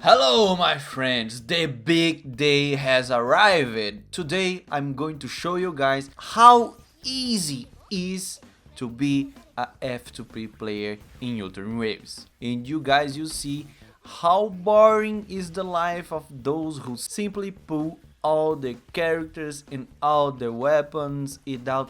Hello my friends, the big day has arrived. Today I'm going to show you guys how easy it is to be a F2P player in Wuthering Waves. And you guys, you see how boring is the life of those who simply pull all the characters and all the weapons without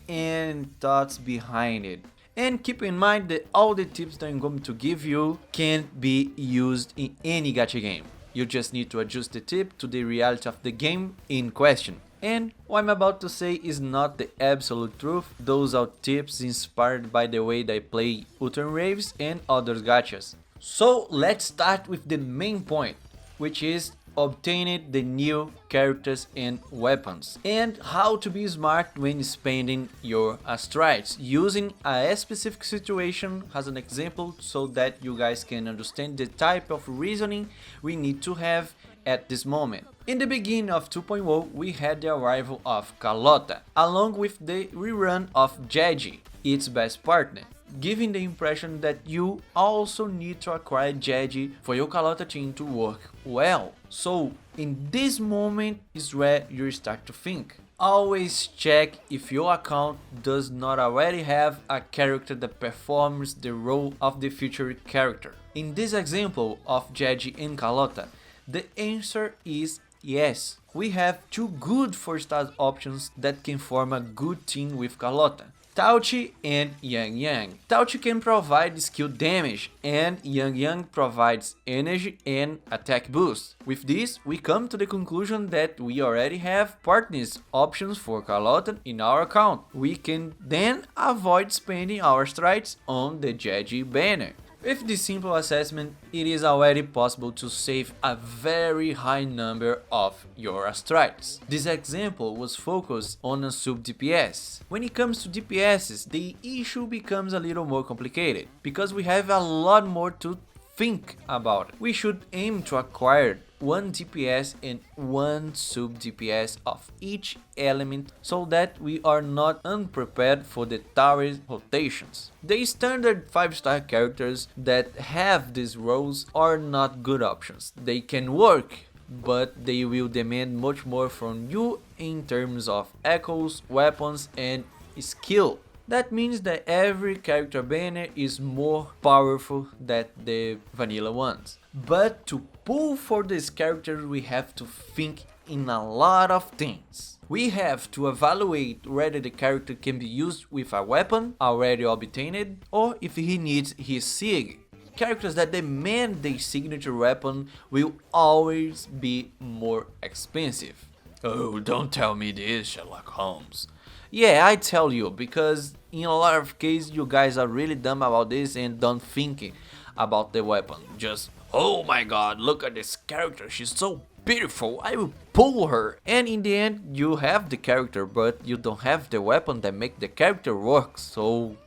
any thoughts behind it. And keep in mind that all the tips that I'm going to give you can be used in any gacha game. You just need to adjust the tip to the reality of the game in question. And what I'm about to say is not the absolute truth, those are tips inspired by the way that I play Wuthering Waves and other gachas. So let's start with the main point, which is obtaining the new characters and weapons, and how to be smart when spending your astrites, using a specific situation as an example so that you guys can understand the type of reasoning we need to have at this moment. In the beginning of 2.0 we had the arrival of Carlota, along with the rerun of Jeji, its best partner, giving the impression that you also need to acquire Jeji for your Carlota team to work well. So in this moment is where you start to think. Always check if your account does not already have a character that performs the role of the featured character. In this example of Jeji and Carlota, the answer is yes. We have two good 4-star options that can form a good team with Carlota: Tauchi and Yang Yang. Tauchi can provide skill damage and Yang Yang provides energy and attack boost. With this, we come to the conclusion that we already have partners options for Carlota in our account. We can then avoid spending our strides on the Jeji banner. With this simple assessment, it is already possible to save a very high number of your astrites. This example was focused on a sub DPS. When it comes to DPSs, the issue becomes a little more complicated, because we have a lot more to think about. We should aim to acquire one DPS and one sub DPS of each element so that we are not unprepared for the tower rotations. The standard 5-star characters that have these roles are not good options. They can work, but they will demand much more from you in terms of echoes, weapons and skill. That means that every character banner is more powerful than the vanilla ones. But to pull for this character we have to think in a lot of things. We have to evaluate whether the character can be used with a weapon already obtained or if he needs his SIG. Characters that demand their signature weapon will always be more expensive. Oh, don't tell me this, Sherlock Holmes. Yeah, I tell you, because in a lot of cases you guys are really dumb about this and don't think about the weapon. Just, oh my god, look at this character, she's so beautiful, I will pull her. And in the end you have the character, but you don't have the weapon that make the character work. So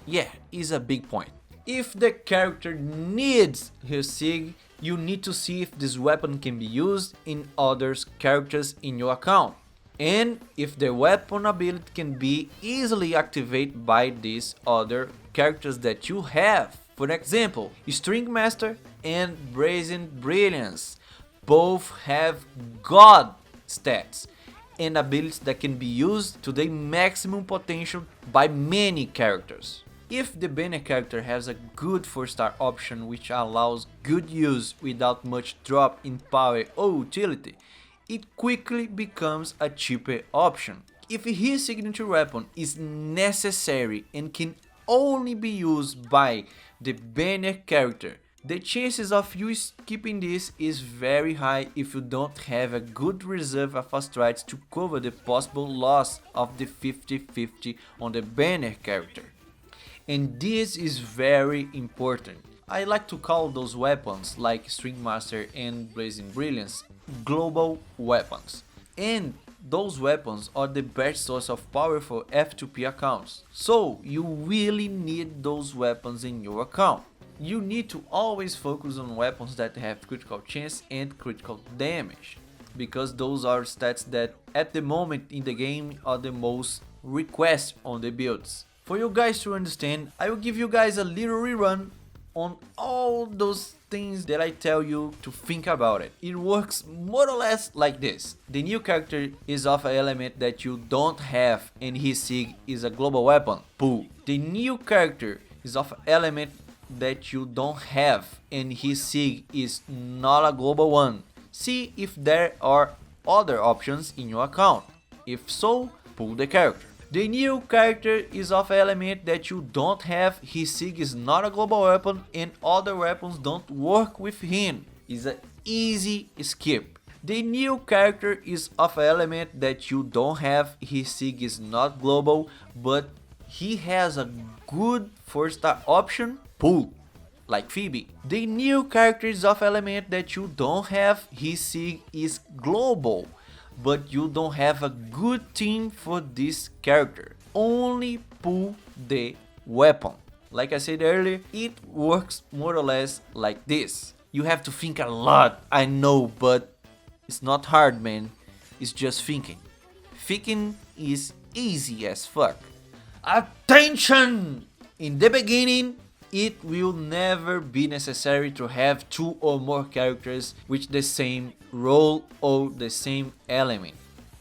yeah, it's a big point. If the character needs his SIG, you need to see if this weapon can be used in other characters in your account, and if the weapon ability can be easily activated by these other characters that you have. For example, String Maxstter and Brazen Brilliance both have god stats and abilities that can be used to their maximum potential by many characters. If the banner character has a good 4-star option which allows good use without much drop in power or utility, it quickly becomes a cheaper option. If his signature weapon is necessary and can only be used by the banner character, the chances of you skipping this is very high if you don't have a good reserve of astrites to cover the possible loss of the 50-50 on the banner character. And this is very important. I like to call those weapons like String Maxstter and Blazing Brilliance global weapons. And those weapons are the best source of power for F2P accounts. So you really need those weapons in your account. You need to always focus on weapons that have critical chance and critical damage, because those are stats that at the moment in the game are the most requested on the builds. For you guys to understand, I will give you guys a little rerun on all those things that I tell you to think about it. It works more or less like this. The new character is of an element that you don't have and his sig is a global weapon. Pull. The new character is of an element that you don't have and his sig is not a global one. See if there are other options in your account. If so, pull the character. The new character is of an element that you don't have, his sig is not a global weapon and other weapons don't work with him. It's an easy skip. The new character is of an element that you don't have, his sig is not global, but he has a good 4-star option, pull, like Phoebe. The new character is of element that you don't have, his sig is global, but you don't have a good team for this character. Only pull the weapon. Like I said earlier, it works more or less like this. You have to think a lot, I know, but it's not hard, man. It's just thinking. Thinking is easy as fuck. Attention! In the beginning, it will never be necessary to have 2 or more characters with the same role or the same element.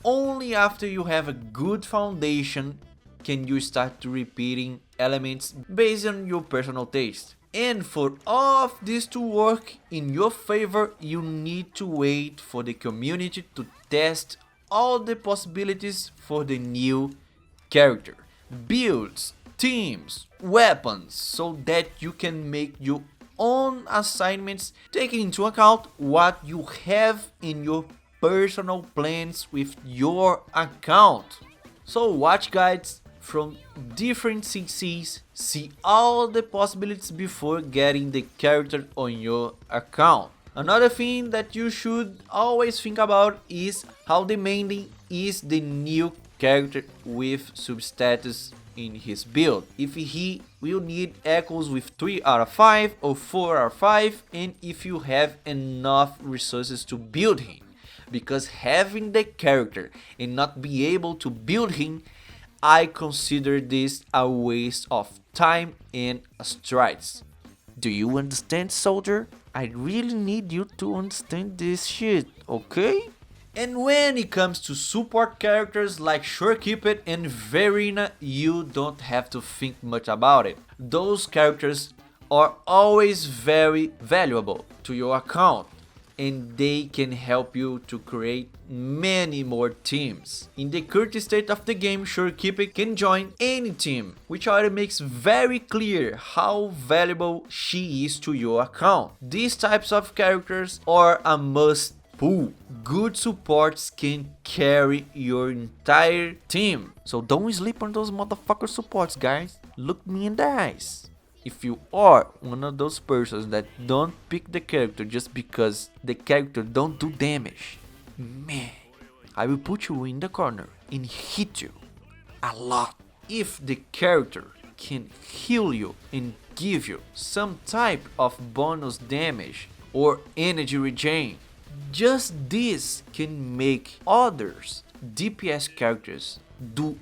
Only after you have a good foundation can you start to repeating elements based on your personal taste. And for all of this to work in your favor, you need to wait for the community to test all the possibilities for the new character. Builds, teams, weapons, so that you can make your own assignments taking into account what you have in your personal plans with your account. So watch guides from different CCs, see all the possibilities before getting the character on your account. Another thing that you should always think about is how demanding is the new character with substatus in his build. If he will need echoes with 3 out of 5 or 4 out of 5, and if you have enough resources to build him. Because having the character and not be able to build him, I consider this a waste of time and strides. Do you understand, soldier? I really need you to understand this shit, okay? And when it comes to support characters like Shorekeeper and Verena, you don't have to think much about it. Those characters are always very valuable to your account, and they can help you to create many more teams. In the current state of the game, Shorekeeper can join any team, which already makes very clear how valuable she is to your account. These types of characters are a must pull. Good supports can carry your entire team. So don't sleep on those motherfucker supports, guys. Look me in the eyes. If you are one of those persons that don't pick the character just because the character don't do damage, man, I will put you in the corner and hit you a lot. If the character can heal you and give you some type of bonus damage or energy regen, just this can make others DPS characters do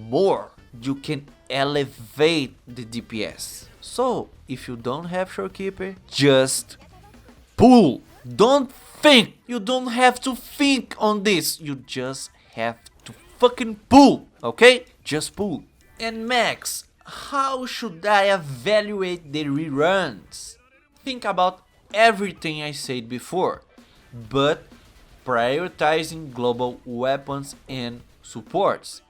more. You can elevate the DPS. So if you don't have Shorekeeper, just pull. Don't think. You don't have to think on this. You just have to fucking pull, okay? Just pull. And Max, how should I evaluate the reruns? Think about everything I said before, but prioritizing global weapons and supports.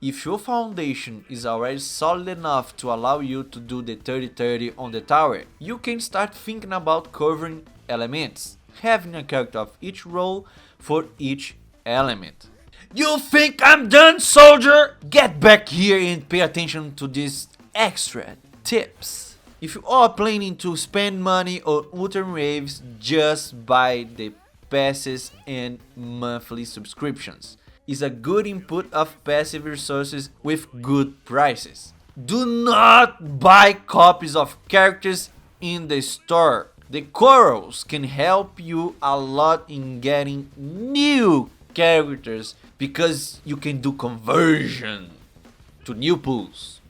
If your foundation is already solid enough to allow you to do the 30-30 on the tower, you can start thinking about covering elements, having a character of each role for each element. You think I'm done, soldier? Get back here and pay attention to these extra tips. If you are planning to spend money on Wuthering waves, just buy the passes and monthly subscriptions. Is a good input of passive resources with good prices. Do not buy copies of characters in the store. The corals can help you a lot in getting new characters because you can do conversion to new pools.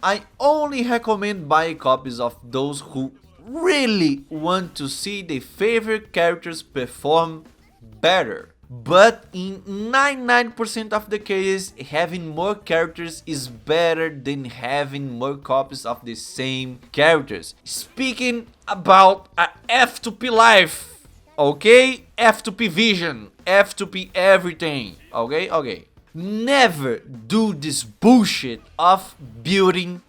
I only recommend buying copies of those who really want to see the favorite characters perform better. But in 99% of the cases, having more characters is better than having more copies of the same characters. Speaking about a F2P life, okay? F2P vision, F2P everything, okay? Never do this bullshit of building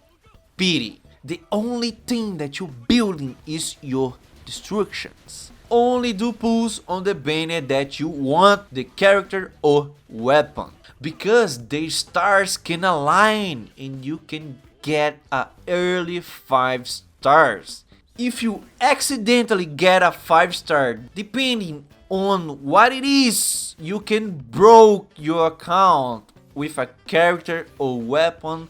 pity. The only thing that you're building is your destructions. Only do pulls on the banner that you want the character or weapon, because the stars can align and you can get a early 5 stars. If you accidentally get a 5-star, depending on what it is, you can broke your account with a character or weapon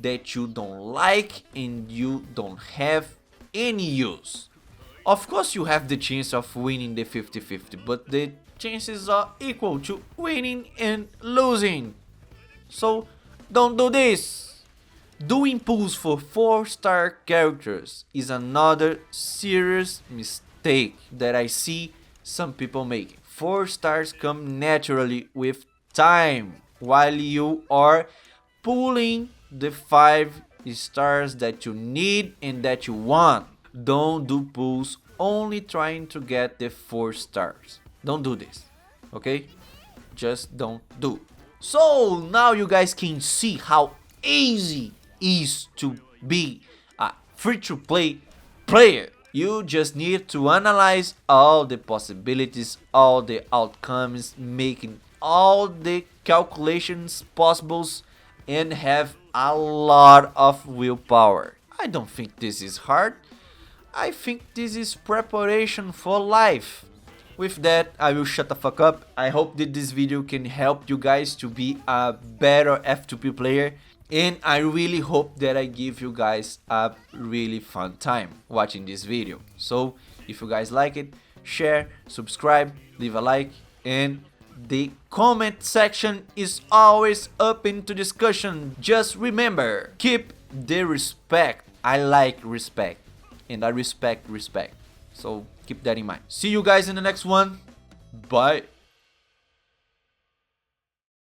that you don't like and you don't have any use. Of course you have the chance of winning the 50-50, but the chances are equal to winning and losing. So don't do this. Doing pulls for 4-star characters is another serious mistake that I see some people making. 4 stars come naturally with time, while you are pulling the 5 stars that you need and that you want. Don't do pulls only trying to get the 4 stars. Don't do this, okay? Just don't do. So now you guys can see how easy it is to be a free-to-play player. You just need to analyze all the possibilities, all the outcomes, making all the calculations possible, and have a lot of willpower. I don't think this is hard. I think this is preparation for life. With that, I will shut the fuck up. I hope that this video can help you guys to be a better F2P player. And I really hope that I give you guys a really fun time watching this video. So, if you guys like it, share, subscribe, leave a like, and the comment section is always open to discussion. Just remember, keep the respect. I like respect. And I respect respect. So keep that in mind. See you guys in the next one. Bye.